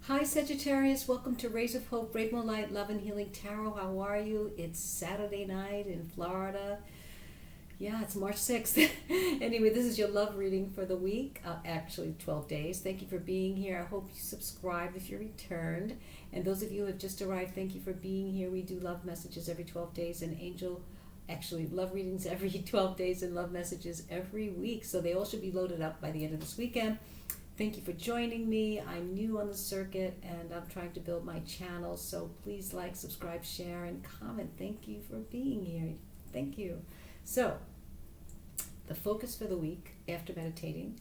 Hi Sagittarius, welcome to Rays of Hope, Rainbow Light, Love and Healing Tarot. How are you? It's Saturday night in Florida. Yeah, it's March 6th. Anyway, this is your love reading for the week, actually 12 days. Thank you for being here. I hope you subscribed if you returned. And those of you who have just arrived, thank you for being here. We do love messages every 12 days and love readings every 12 days and love messages every week. So they all should be loaded up by the end of this weekend. Thank you for joining me. I'm new on the circuit and I'm trying to build my channel, so please like, subscribe, share, and comment. Thank you for being here. Thank you. So, the focus for the week after meditating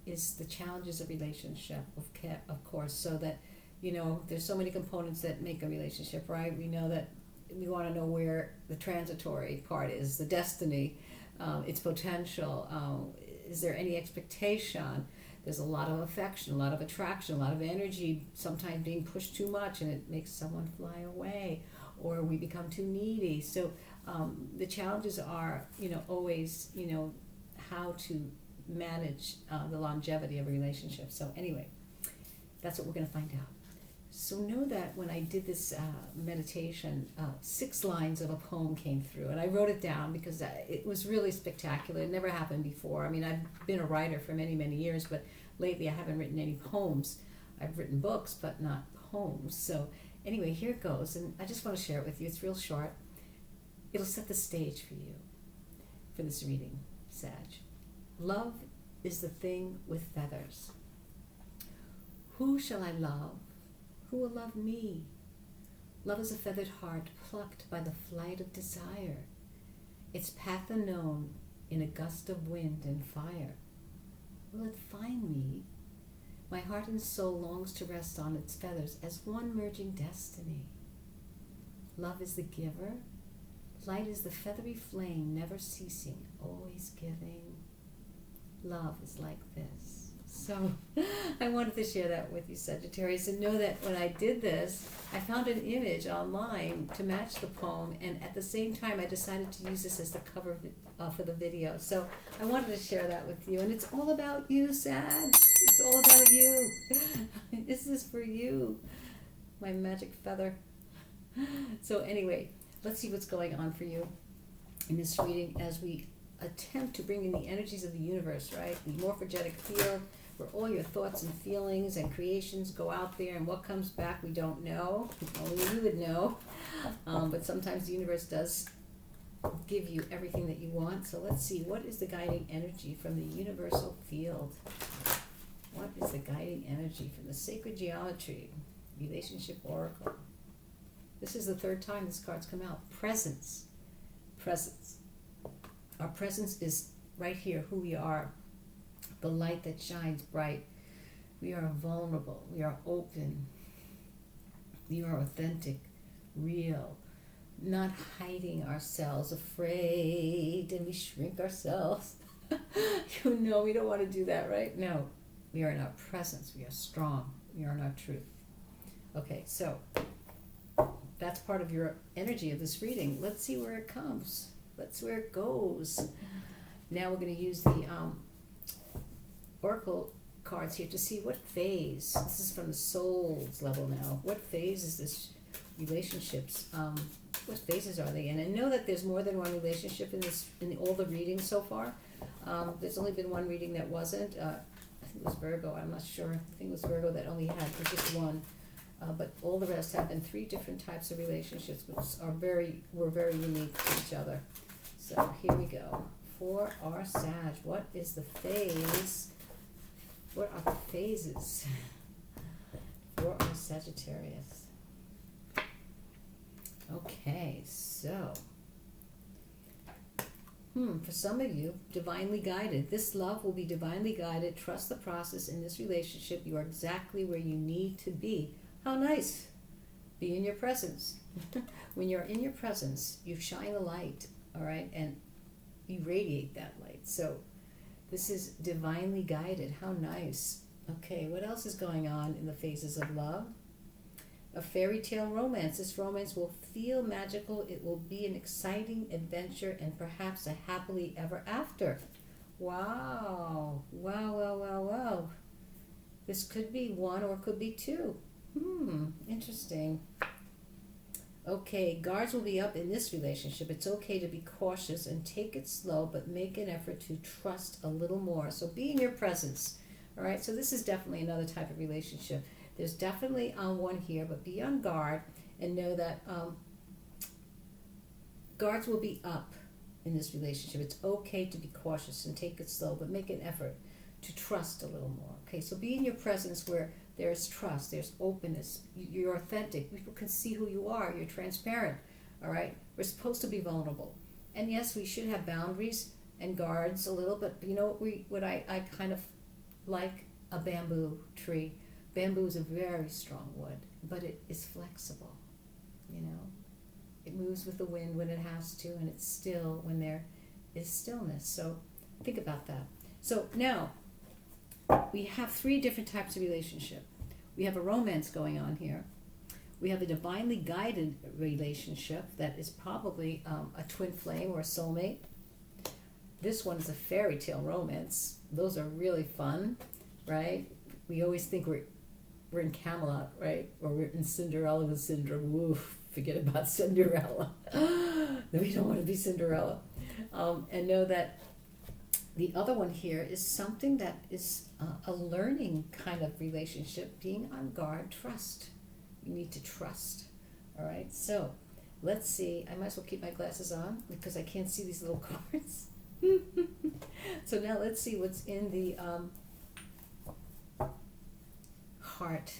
is the challenges of relationship, of course, so that, there's so many components that make a relationship, right? We know that we want to know where the transitory part is, the destiny, its potential. Is there any expectation? There's a lot of affection, a lot of attraction, a lot of energy, sometimes being pushed too much and it makes someone fly away or we become too needy. So the challenges are, always, how to manage the longevity of a relationship. So anyway, that's what we're going to find out. So know that when I did this meditation, 6 lines of a poem came through, and I wrote it down because it was really spectacular. It never happened before. I mean, I've been a writer for many, many years, but lately I haven't written any poems. I've written books, but not poems. So anyway, here it goes, and I just want to share it with you. It's real short. It'll set the stage for you for this reading, Sag. Love is the thing with feathers. Who shall I love? Who will love me? Love is a feathered heart plucked by the flight of desire, its path unknown in a gust of wind and fire. Will it find me? My heart and soul longs to rest on its feathers as one merging destiny. Love is the giver. Light is the feathery flame, never ceasing, always giving. Love is like this. So I wanted to share that with you, Sagittarius, and know that when I did this, I found an image online to match the poem, and at the same time I decided to use this as the cover for the video. So I wanted to share that with you, and it's all about you, Sag. It's all about you. This is for you, my magic feather. So anyway, let's see what's going on for you in this reading as we attempt to bring in the energies of the universe, right? The morphogenetic field, where all your thoughts and feelings and creations go out there, and what comes back we don't know. Only you would know. But sometimes the universe does give you everything that you want. So let's see, what is the guiding energy from the universal field? What is the guiding energy from the sacred geometry, relationship oracle? This is the 3rd time this card's come out. Presence. Presence. Our presence is right here, who we are. The light that shines bright. We are vulnerable. We are open. We are authentic, real, not hiding ourselves, afraid, and we shrink ourselves. We don't want to do that, right? No, we are in our presence. We are strong. We are in our truth. Okay, so that's part of your energy of this reading. Let's see where it comes. Let's see where it goes. Now we're going to use the oracle cards here to see what phase. This is from the soul's level now. What phase is this relationships? What phases are they in? And know that there's more than one relationship in all the readings so far. There's only been one reading that wasn't. I think it was Virgo. I'm not sure. I think it was Virgo that only had just one. But all the rest have been 3 different types of relationships, which were very unique to each other. So here we go. For our Sag, what is the phase? What are the phases for our Sagittarius? Okay, so for some of you, divinely guided. This love will be divinely guided. Trust the process in this relationship. You are exactly where you need to be. How nice. Be in your presence. When you're in your presence, you shine a light, all right, and you radiate that light. So this is divinely guided. How nice. Okay, what else is going on in the phases of love? A fairy tale romance. This romance will feel magical. It will be an exciting adventure and perhaps a happily ever after. Wow. Wow, wow, wow, wow. This could be one or could be two. Interesting. Okay, guards will be up in this relationship. It's okay to be cautious and take it slow, but make an effort to trust a little more. So be in your presence. All right, so this is definitely another type of relationship. There's definitely one here, but be on guard and know that guards will be up in this relationship. It's okay to be cautious and take it slow, but make an effort to trust a little more. Okay, so be in your presence where there's trust, there's openness, you're authentic, people can see who you are, you're transparent. All right, we're supposed to be vulnerable. And yes, we should have boundaries and guards a little, but you know what I kind of like a bamboo tree. Bamboo is a very strong wood, but it is flexible, you know. It moves with the wind when it has to, and it's still when there is stillness. So think about that. So now, we have 3 different types of relationship. We have a romance going on here. We have a divinely guided relationship that is probably a twin flame or a soulmate. This one is a fairy tale romance. Those are really fun, right? We always think we're in Camelot, right? Or we're in Cinderella with Syndrome. Woof, forget about Cinderella. We don't want to be Cinderella. And know that the other one here is something that is a learning kind of relationship, being on guard, trust. You need to trust. All right, so let's see. I might as well keep my glasses on because I can't see these little cards. So now let's see what's in the heart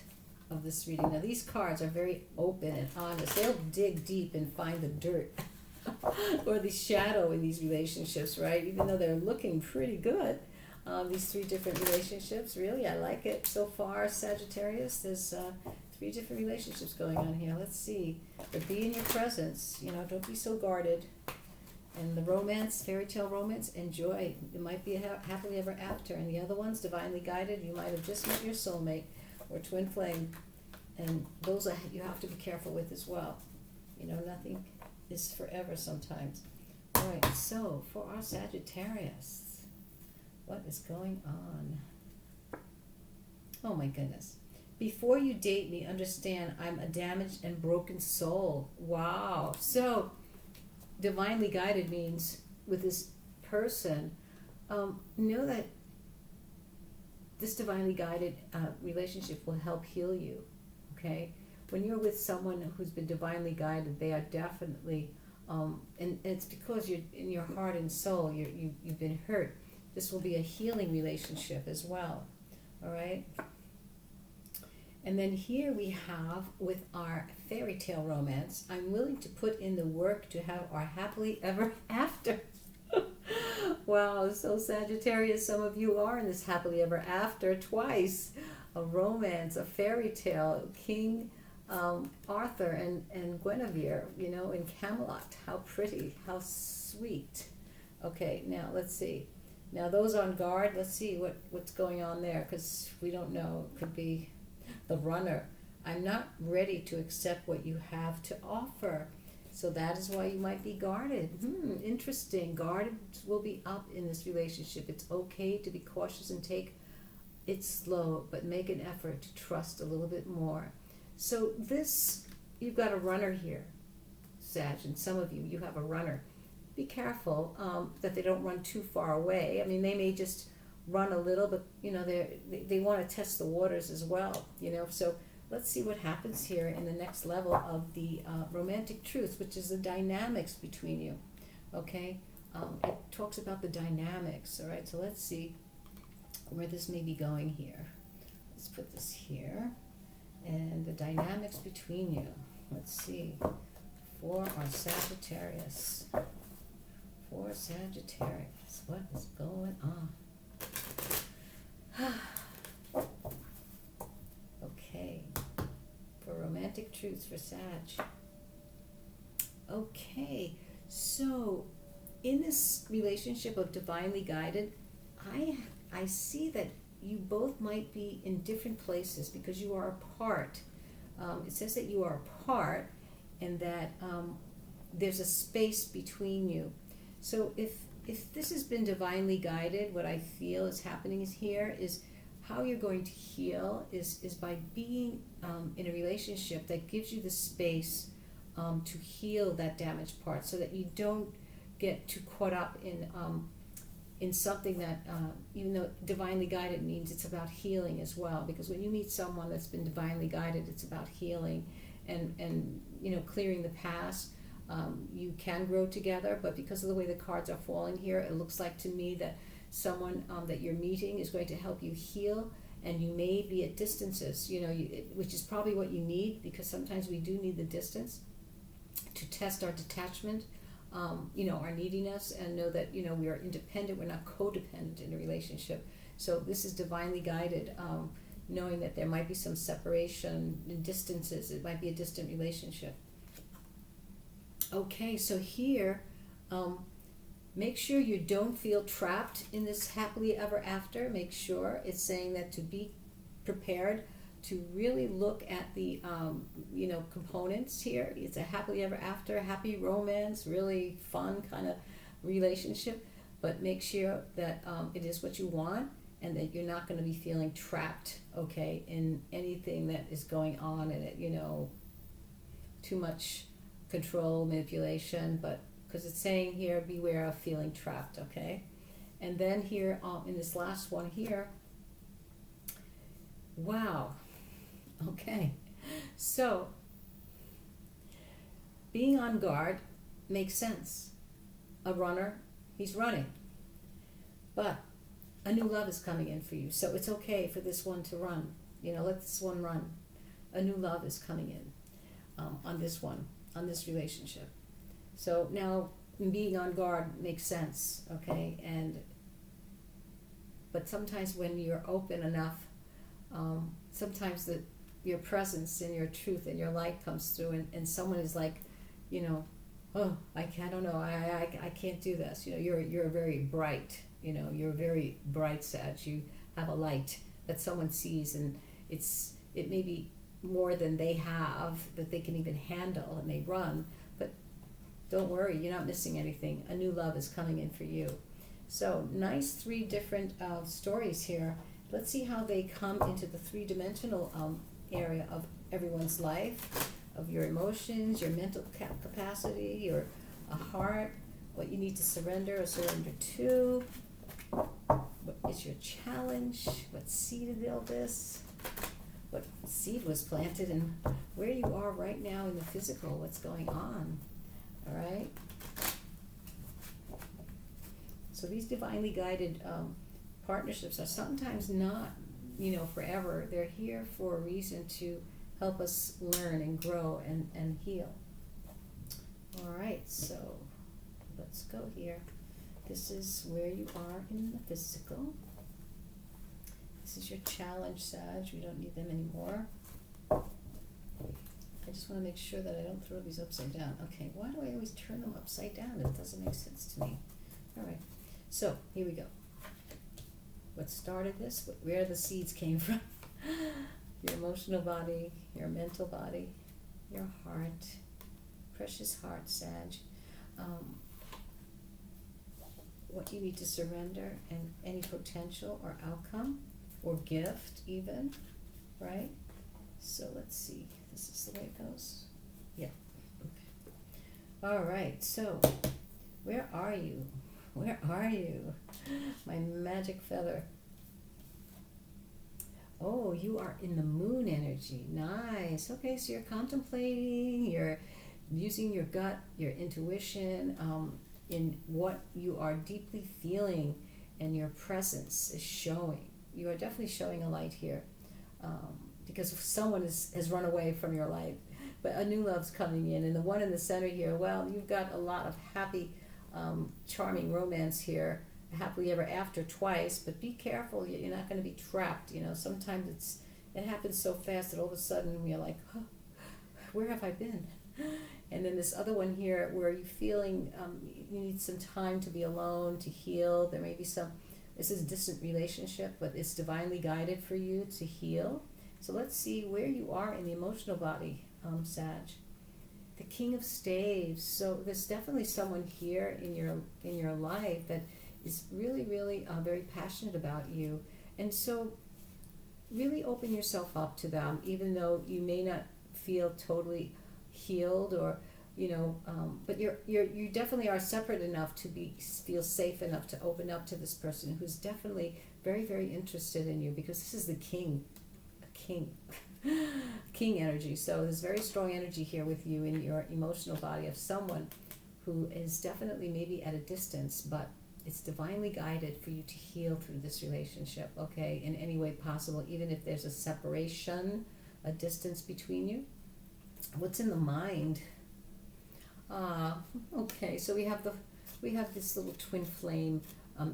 of this reading. Now these cards are very open and honest. They'll dig deep and find the dirt or the shadow in these relationships, right? Even though they're looking pretty good. These 3 different relationships, really, I like it so far, Sagittarius. There's 3 different relationships going on here. Let's see. But be in your presence. You know, don't be so guarded. And the romance, fairy tale romance, enjoy. It might be a happily ever after. And the other ones, divinely guided, you might have just met your soulmate or twin flame. And those you have to be careful with as well. You know, nothing is forever sometimes. All right, so for our Sagittarius, what is going on? Oh my goodness. Before you date me, understand I'm a damaged and broken soul. Wow. So divinely guided means with this person, know that this divinely guided relationship will help heal you. Okay? When you're with someone who's been divinely guided, they are definitely, and it's because you're in your heart and soul, you've been hurt. This will be a healing relationship as well. All right? And then here we have with our fairy tale romance, I'm willing to put in the work to have our happily ever after. Wow, so Sagittarius, some of you are in this happily ever after twice. A romance, a fairy tale, King Arthur and Guinevere, you know, in Camelot. How pretty, how sweet. Okay, now let's see. Now those on guard, let's see what's going on there, because we don't know. It could be the runner. I'm not ready to accept what you have to offer. So that is why you might be guarded. Interesting. Guarded will be up in this relationship. It's okay to be cautious and take it slow, but make an effort to trust a little bit more. So this, you've got a runner here, Sag, and some of you have a runner. Be careful that they don't run too far away. I mean, they may just run a little, but you know, they want to test the waters as well, you know. So let's see what happens here in the next level of the romantic truth, which is the dynamics between you. Okay, it talks about the dynamics. All right, so let's see where this may be going here. Let's put this here, and the dynamics between you. Let's see for our Sagittarius. For Sagittarius, what is going on? Okay, for romantic truths for Sag. Okay, so in this relationship of divinely guided, I see that you both might be in different places because you are apart. It says that you are apart and that there's a space between you. So if this has been divinely guided, what I feel is happening here is how you're going to heal is by being in a relationship that gives you the space to heal that damaged part, so that you don't get too caught up in something that, even though divinely guided means it's about healing as well, because when you meet someone that's been divinely guided, it's about healing and clearing the past. You can grow together, but because of the way the cards are falling here, it looks like to me that someone that you're meeting is going to help you heal, and you may be at distances, which is probably what you need, because sometimes we do need the distance to test our detachment, our neediness, and know that we are independent, we're not codependent in a relationship. So this is divinely guided, knowing that there might be some separation and distances. It might be a distant relationship. Okay, so here, make sure you don't feel trapped in this happily ever after. Make sure it's saying that to be prepared to really look at the components here. It's a happily ever after, happy romance, really fun kind of relationship, but make sure that it is what you want, and that you're not going to be feeling trapped, okay, in anything that is going on in it, too much control, manipulation, but because it's saying here, beware of feeling trapped, okay? And then here, in this last one here, wow, okay. So, being on guard makes sense. A runner, he's running. But a new love is coming in for you, so it's okay for this one to run. Let this one run. A new love is coming in on this one, on this relationship. So now being on guard makes sense, okay? But sometimes when you're open enough, sometimes your presence and your truth and your light comes through, and someone is like, oh, I don't know, I can't do this. You're very bright. You're very bright, Sag. You have a light that someone sees, and it may be more than they have, that they can even handle, and they run. But don't worry, you're not missing anything. A new love is coming in for you. So nice 3 different stories here. Let's see how they come into the 3-dimensional area of everyone's life, of your emotions, your mental capacity, your heart, what you need to surrender or surrender to, what is your challenge, what seeded this, what seed was planted, and where you are right now in the physical, what's going on, all right? So these divinely guided partnerships are sometimes not, forever. They're here for a reason to help us learn and grow and heal. All right, so let's go here. This is where you are in the physical. This is your challenge, Sag. We don't need them anymore. I just want to make sure that I don't throw these upside down. Okay, why do I always turn them upside down? It doesn't make sense to me. All right, so here we go. What started this? Where the seeds came from. Your emotional body, your mental body, your heart, precious heart, Sag. What you need to surrender, and any potential or outcome or gift even, right? So let's see. This is the way it goes. Yeah. Okay. All right. So where are you? Where are you? My magic feather. Oh, you are in the moon energy. Nice. Okay, so you're contemplating, you're using your gut, your intuition, in what you are deeply feeling, and your presence is showing. You are definitely showing a light here, because someone has run away from your life, but a new love's coming in. And the one in the center here, well, you've got a lot of happy, charming romance here, happily ever after twice, but be careful, you're not going to be trapped. Sometimes it happens so fast that all of a sudden we're like, oh, where have I been? And then this other one here where you're feeling you need some time to be alone, to heal. There may be this is a distant relationship, but it's divinely guided for you to heal. So let's see where you are in the emotional body, Sag. The King of Staves. So there's definitely someone here in your life that is really, really very passionate about you. And so really open yourself up to them, even though you may not feel totally healed, or but you definitely are separate enough to feel safe enough to open up to this person who's definitely very, very interested in you, because this is the king king energy. So there's very strong energy here with you in your emotional body of someone who is definitely maybe at a distance, but it's divinely guided for you to heal through this relationship, okay, in any way possible, even if there's a separation, a distance between you. What's in the mind? Okay, so we have this little twin flame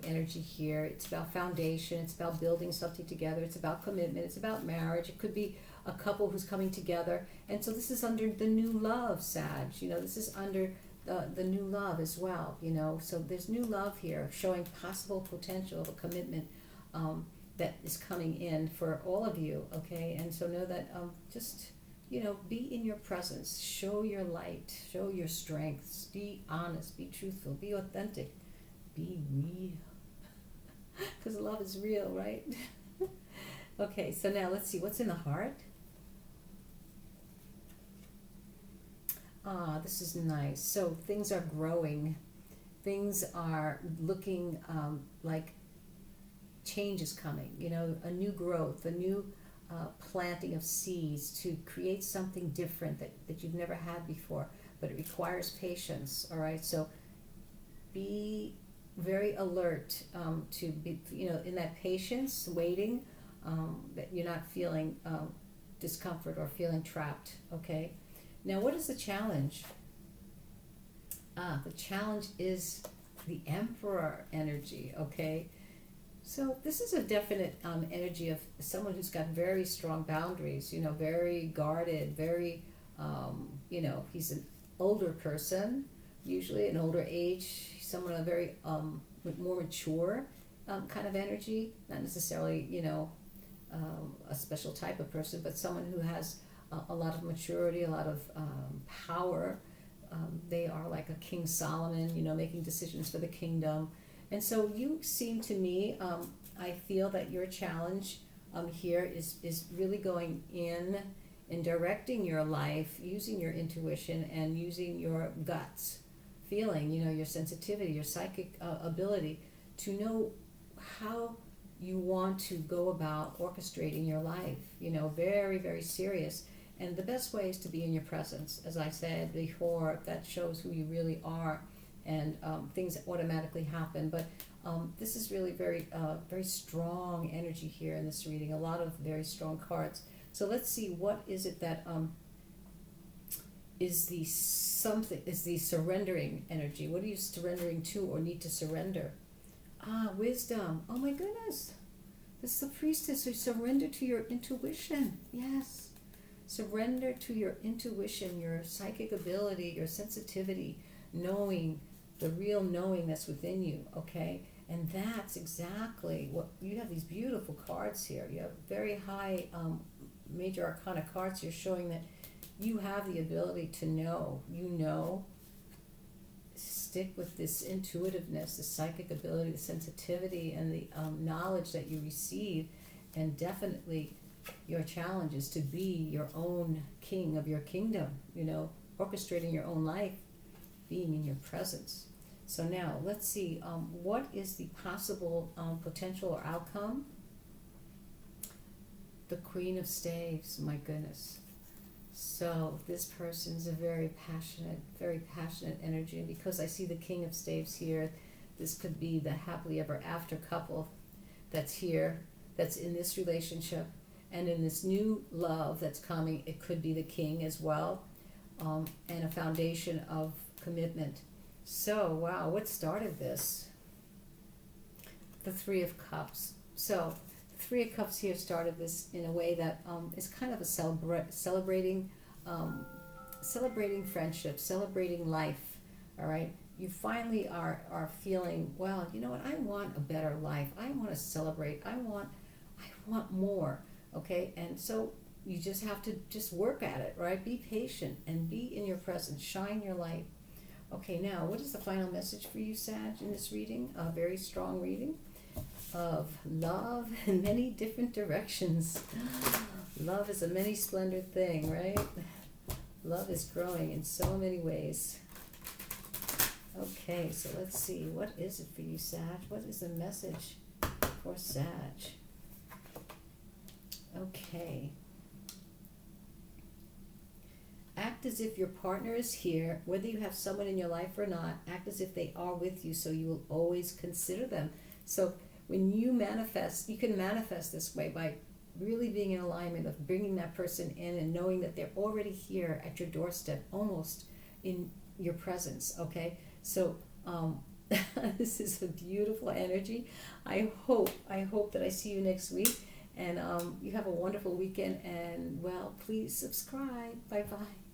energy here. It's about foundation, it's about building something together, it's about commitment, it's about marriage. It could be a couple who's coming together, and so this is under the new love, Sag. This is under the new love as well, so there's new love here, showing possible potential of a commitment that is coming in for all of you, okay? And so know that just be in your presence, show your light, show your strengths, be honest, be truthful, be authentic, be real, because love is real, right? Okay, so now let's see what's in the heart. This is nice. So things are growing. Things are looking like change is coming. A new growth, a new planting of seeds to create something different that you've never had before. But it requires patience, all right? So be very alert to be, in that patience, waiting, that you're not feeling discomfort or feeling trapped, okay? Now, what is the challenge? The challenge is the Emperor energy, okay? So this is a definite energy of someone who's got very strong boundaries, very guarded, very, he's an older person, usually an older age, someone a very more mature kind of energy, not necessarily, a special type of person, but someone who has a lot of maturity, a lot of power. They are like a King Solomon, making decisions for the kingdom. And so you seem to me, I feel that your challenge here is really going in and directing your life, using your intuition and using your guts, feeling, your sensitivity, your psychic ability to know how you want to go about orchestrating your life, very, very serious. And the best way is to be in your presence. As I said before, that shows who you really are, and things automatically happen. But this is really very, very strong energy here in this reading, a lot of very strong cards. So let's see, what is it that is the surrendering energy? What are you surrendering to or need to surrender? Wisdom. Oh my goodness. This is the priestess who surrendered to your intuition. Yes. Surrender to your intuition, your psychic ability, your sensitivity, knowing, the real knowing that's within you, okay? And that's exactly what, you have these beautiful cards here. You have very high major arcana cards here showing that you have the ability to know, stick with this intuitiveness, the psychic ability, the sensitivity, and the knowledge that you receive, and definitely your challenge is to be your own king of your kingdom, orchestrating your own life, being in your presence. So now let's see, what is the possible potential or outcome? The Queen of Staves, my goodness. So this person's a very passionate energy, and because I see the King of Staves here, this could be the happily ever after couple that's here, that's in this relationship. And in this new love that's coming, it could be the king as well, and a foundation of commitment. So, wow, what started this? The Three of Cups. So, the Three of Cups here started this in a way that is kind of a celebrating friendship, celebrating life, all right? You finally are feeling, well, you know what, I want a better life. I want to celebrate. I want more. Okay, and so you just have to just work at it, right? Be patient and be in your presence. Shine your light. Okay, now, what is the final message for you, Sag, in this reading? A very strong reading. of love in many different directions. Love is a many splendored thing, right? Love is growing in so many ways. Okay, so let's see. What is it for you, Sag? What is the message for Sag? Okay. Act as if your partner is here, whether you have someone in your life or not. Act as if they are with you, so you will always consider them. So when you manifest, you can manifest this way by really being in alignment of bringing that person in and knowing that they're already here at your doorstep, almost in your presence, okay? So this is a beautiful energy. I hope that I see you next week, and you have a wonderful weekend, and well, please subscribe. Bye-bye.